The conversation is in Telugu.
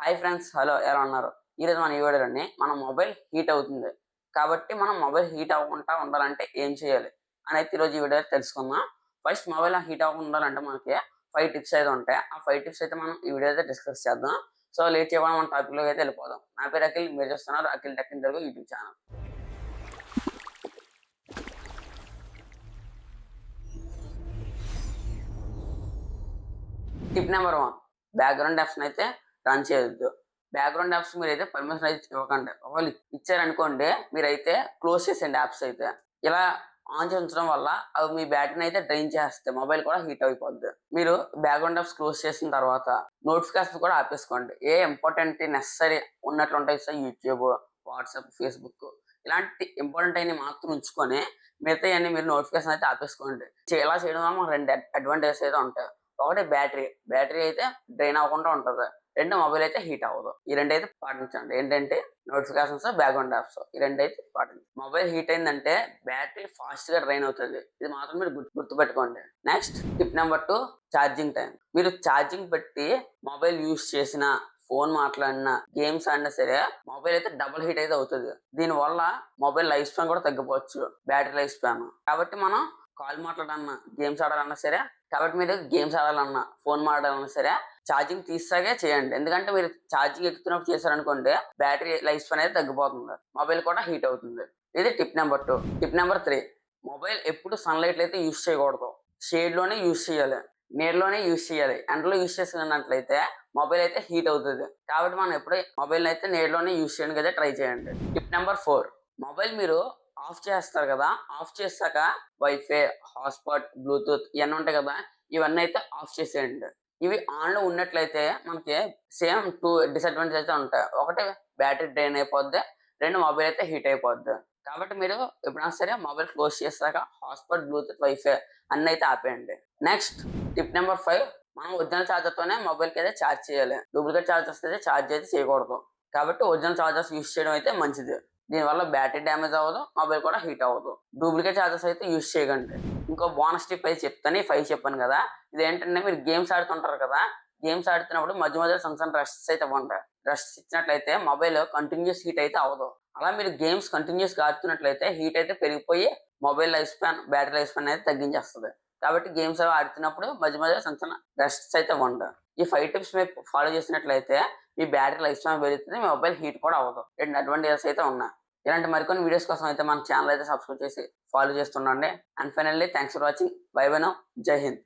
హాయ్ ఫ్రెండ్స్, హలో, ఎలా ఉన్నారు? ఈరోజు మన ఈ వీడియోలోని మన మొబైల్ హీట్ అవుతుంది. కాబట్టి మనం మొబైల్ హీట్ అవ్వకుండా ఉండాలంటే ఏం చేయాలి అని అయితే ఈరోజు ఈ వీడియోలో తెలుసుకుందాం. ఫస్ట్ మొబైల్ హీట్ అవ్వకుండా ఉండాలంటే మనకి 5 టిప్స్ అయితే ఉంటాయి. ఆ 5 టిప్స్ అయితే మనం ఈ వీడియో అయితే డిస్కస్ చేద్దాం. సో లేట్ చేయకుండా మన టాపిక్‌లోకి అయితే వెళ్ళిపోదాం. నా పేరు అఖిల్, మీరు చూస్తున్నారు Akhil tech in Telugu YouTube channel. Tip number 1, background యాప్స్‌ని అయితే రన్ చేయొద్దు. బ్యాక్‌గ్రౌండ్ యాప్స్ మీరైతే పర్మిషన్ అయితే ఇవ్వకండి. ఒకవేళ ఇచ్చారనుకోండి, మీరైతే క్లోజ్ చేసేయండి యాప్స్ అయితే. ఇలా ఆన్ చేసి ఉంచడం వల్ల అవి మీ బ్యాటరీని అయితే డ్రైన్ చేస్తాయి. మొబైల్ కూడా హీట్ అయిపోద్ది. మీరు బ్యాక్‌గ్రౌండ్ యాప్స్ క్లోజ్ చేసిన తర్వాత నోటిఫికేషన్స్ కూడా ఆపేసుకోండి. ఏ ఇంపార్టెంట్ నెసెసరీ ఉన్నట్లు ఉంటాయి సార్, యూట్యూబ్, వాట్సాప్, ఫేస్‌బుక్ ఇలాంటి ఇంపార్టెంట్ అయినవి మాత్రం ఉంచుకొని మిగతాయన్నీ మీరు నోటిఫికేషన్ అయితే ఆపేసుకోండి. ఇలా చేయడం వల్ల మనకు 2 అడ్వాంటేజెస్ అయితే ఉంటాయి. ఒకటి బ్యాటరీ అయితే డ్రైన్ అవ్వకుండా ఉంటది. 2 మొబైల్ అయితే హీట్ అవ్వదు. ఈ 2 అయితే పాటించండి. ఏంటంటే నోటిఫికేషన్స్, బ్యాక్‌గ్రౌండ్ యాప్స్ ఈ 2 అయితే పాటించండి. మొబైల్ హీట్ అయిందంటే బ్యాటరీ ఫాస్ట్‌గా డ్రైన్ అవుతది. ఇది మాత్రం మీరు గుర్తుపెట్టుకోండి. Next tip number 2, charging time. మీరు ఛార్జింగ్ పెట్టి మొబైల్ యూజ్ చేసినా, ఫోన్ మాట్లాడినా, గేమ్స్ ఆడినా సరే మొబైల్ అయితే డబుల్ హీట్ అయితే అవుతది. దీనివల్ల మొబైల్ లైఫ్ స్పాన్ కూడా తగ్గిపోవచ్చు. Battery life span. కాబట్టి మనం కాల్ మాట్లాడాలన్నా, గేమ్స్ ఆడాలన్నా సరే, కాబట్టి మీరు గేమ్స్ ఆడాలన్నా, ఫోన్ మాట్లాడాలన్నా సరే ఛార్జింగ్ తీసాకే చేయండి. ఎందుకంటే మీరు ఛార్జింగ్ ఎక్కుతున్నప్పుడు చేశారనుకోండి, బ్యాటరీ లైఫ్ స్పాన్ అనేది తగ్గిపోతుంది. మొబైల్ కూడా హీట్ అవుతుంది. ఇది tip number 2. Tip number 3, mobile ఎప్పుడు సన్‌లైట్‌లో అయితే యూజ్ చేయకూడదు. షేడ్‌లోనే యూజ్ చేయాలి. నీడలోనే యూజ్ చేయాలి. ఎండలో యూజ్ చేస్తున్నట్లయితే మొబైల్ అయితే హీట్ అవుతది. కాబట్టి మనం ఎప్పుడు మొబైల్‌ని అయితే నీడలోనే యూజ్ చేయడానికి అయితే ట్రై చేయండి. టిప్ నెంబర్ 4, మొబైల్ మీరు ఆఫ్ చేస్తారు కదా! ఆఫ్ చేశాక వైఫై, హాట్‌స్పాట్, బ్లూటూత్ ఇయన్నీ ఉంటాయి కదా! ఇవన్నీ అయితే ఆఫ్ చేసేయండి. ఇవి ఆన్‌లో ఉన్నట్లయితే మనకి సేమ్ 2 డిసడ్వాంటేజ్ అయితే ఉంటాయి. ఒకటి బ్యాటరీ డ్రైన్ అయిపోద్ది. 2 మొబైల్ అయితే హీట్ అయిపోద్ది. కాబట్టి మీరు ఎప్పుడైనా సరే మొబైల్ క్లోజ్ చేశాక హాట్‌స్పాట్, బ్లూటూత్, వైఫై అన్నీ అయితే ఆపేయండి. నెక్స్ట్ టిప్ నెంబర్ 5, మనం ఒరిజినల్ చార్జర్‌తోనే మొబైల్‌కి అయితే ఛార్జ్ చేయాలి. డూప్లికేట్ చార్జర్స్ అయితే ఛార్జ్ అయితే చేయకూడదు. కాబట్టి ఒరిజినల్ చార్జర్స్ యూజ్ చేయడం అయితే మంచిది. దీనివల్ల బ్యాటరీ డ్యామేజ్ అవ్వదు. మొబైల్ కూడా హీట్ అవ్వదు. డూప్లికేట్ చార్జర్స్ అయితే యూజ్ చేయకండి. ఇంకో బోనస్ టిప్ అయితే చెప్తాను. ఈ 5 చెప్పాను కదా! ఇదేంటంటే మీరు గేమ్స్ ఆడుతుంటారు కదా! గేమ్స్ ఆడుతున్నప్పుడు మధ్య మధ్యలో సమ్ రెస్ట్స్ అయితే ఇవ్వండి. రెస్ట్స్ ఇచ్చినట్లయితే మొబైల్ కంటిన్యూయస్ హీట్ అయితే అవ్వదు. అలా మీరు గేమ్స్ కంటిన్యూయస్‌గా ఆడుతున్నట్లయితే హీట్ అయితే పెరిగిపోయి mobile life span, battery life span అనేది తగ్గించేస్తది. కాబట్టి గేమ్స్ అవి ఆడుతున్నప్పుడు మధ్య మధ్యలో చిన్న రెస్ట్స్ అయితే ఇవ్వండి. ఈ 5 టిప్స్ మీరు ఫాలో చేసినట్లయితే మీ బ్యాటరీ లైఫ్ స్పాన్ పెరుగుతుంది. మీ మొబైల్ హీట్ కూడా అవ్వదు. 2 అడ్వాంటేజెస్ అయితే ఉన్నాయి. ఇలాంటి మరికొన్ని వీడియోస్ కోసం అయితే మన ఛానల్ అయితే సబ్స్క్రైబ్ చేసి ఫాలో చేస్తుండండి. And finally thanks for watching. Bye bye now. జై హింద్.